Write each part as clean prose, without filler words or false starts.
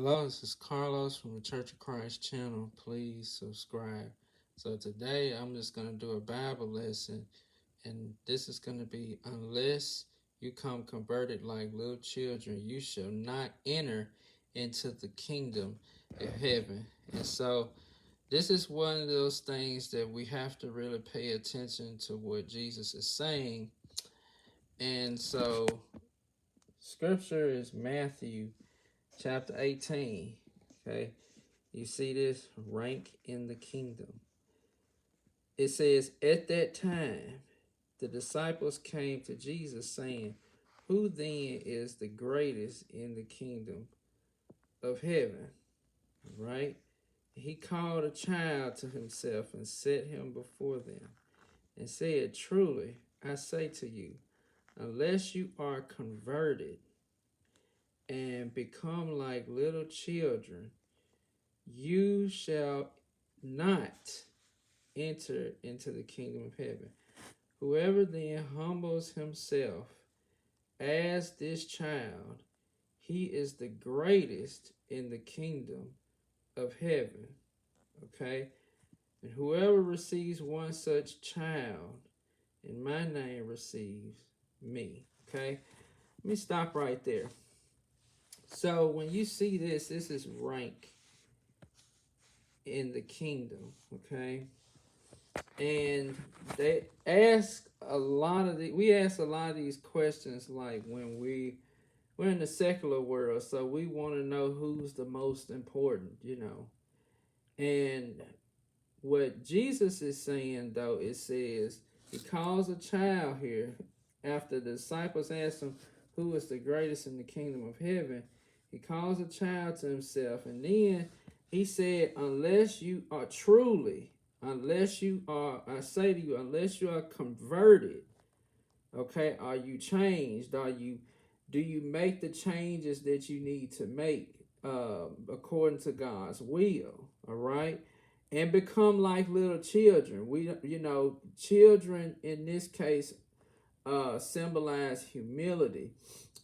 Hello, this is Carlos from the Church of Christ channel. Please subscribe. So today I'm just going to do a Bible lesson, and this is going to be, unless you come converted like little children, you shall not enter into the kingdom of heaven. And so this is one of those things that we have to really pay attention to what Jesus is saying. And so scripture is Matthew chapter 18. Okay. You see this? Rank in the kingdom. It says, at that time, the disciples came to Jesus saying, who then is the greatest in the kingdom of heaven? Right? He called a child to himself and set him before them and said, truly, I say to you, unless you are converted and become like little children, you shall not enter into the kingdom of heaven. Whoever then humbles himself as this child, he is the greatest in the kingdom of heaven. Okay? And whoever receives one such child in my name receives me. Okay? Let me stop right there. So when you see this, this is rank in the kingdom. Okay? And they ask a lot of we ask a lot of these questions like when we're in the secular world, so we want to know who's the most important, And what Jesus is saying though, it says he calls a child here after the disciples asked him who is the greatest in the kingdom of heaven. He calls a child to himself, and then he said, unless you are truly, unless you are, I say to you, unless you are converted, okay, are you changed? Do you make the changes that you need to make according to God's will? All right, and become like little children. Children in this case symbolize humility.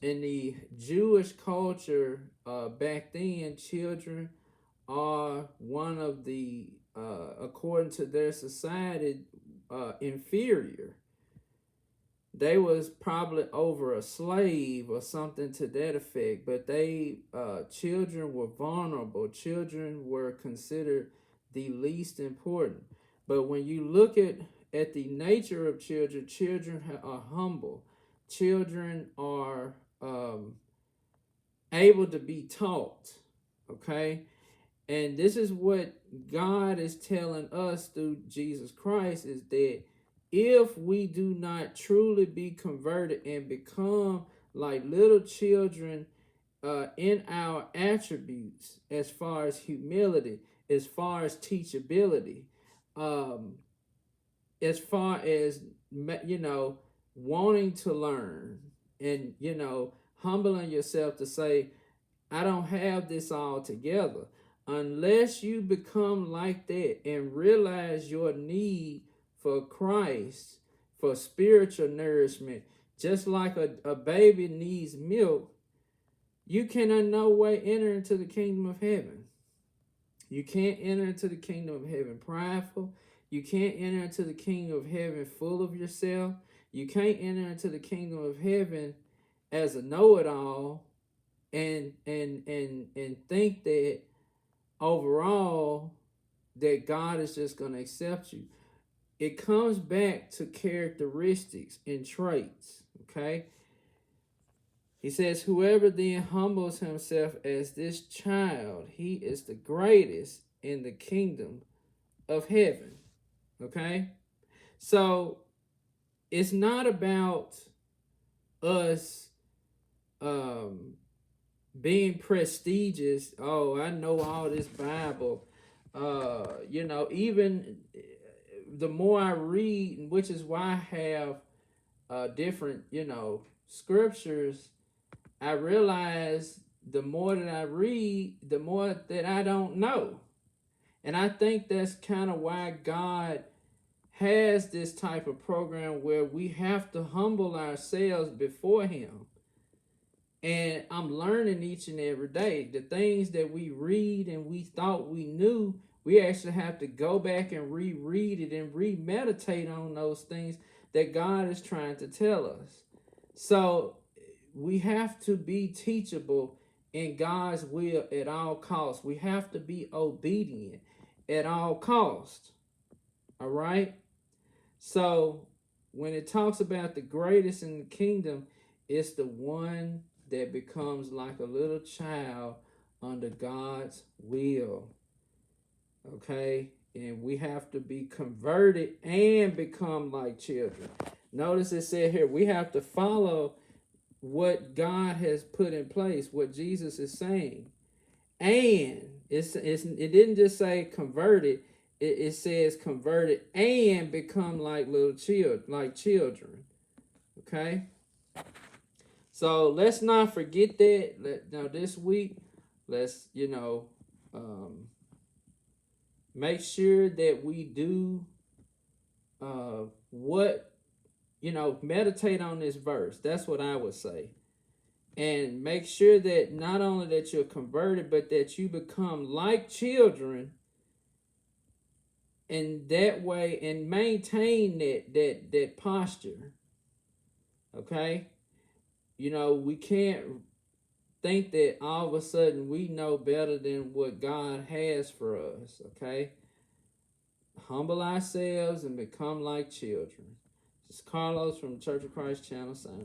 In the Jewish culture back then, children are one of the, according to their society, inferior. They was probably over a slave or something to that effect, but children were vulnerable. Children were considered the least important. But when you look at the nature of children, children are humble. Children are able to be taught, okay? And this is what God is telling us through Jesus Christ, is that if we do not truly be converted and become like little children in our attributes, as far as humility, as far as teachability, as far as, wanting to learn, and, humbling yourself to say, I don't have this all together. Unless you become like that and realize your need for Christ, for spiritual nourishment, just like a baby needs milk, you can in no way enter into the kingdom of heaven. You can't enter into the kingdom of heaven prideful. You can't enter into the kingdom of heaven full of yourself. You can't enter into the kingdom of heaven as a know-it-all and think that overall that God is just going to accept you. It comes back to characteristics and traits, okay? He says, whoever then humbles himself as this child, he is the greatest in the kingdom of heaven, okay? So it's not about us being prestigious. Oh, I know all this Bible. Even the more I read, which is why I have different, scriptures, I realize the more that I read, the more that I don't know. And I think that's kind of why God has this type of program where we have to humble ourselves before him And I'm learning each and every day. The things that we read and we thought we knew, we actually have to go back and reread it and remeditate on those things that God is trying to tell us. So we have to be teachable in God's will at all costs. We have to be obedient at all costs. All right? So when it talks about the greatest in the kingdom, it's the one that becomes like a little child under God's will. Okay? And we have to be converted and become like children. Notice it said here, we have to follow what God has put in place, what Jesus is saying. And it didn't just say converted, it says converted and become like little children. Okay? So let's not forget that. Now this week, let's make sure that we do meditate on this verse. That's what I would say. And make sure that not only that you're converted, but that you become like children, and that way, and maintain that posture. Okay? We can't think that all of a sudden we know better than what God has for us. Okay? Humble ourselves and become like children. This is Carlos from Church of Christ channel signing.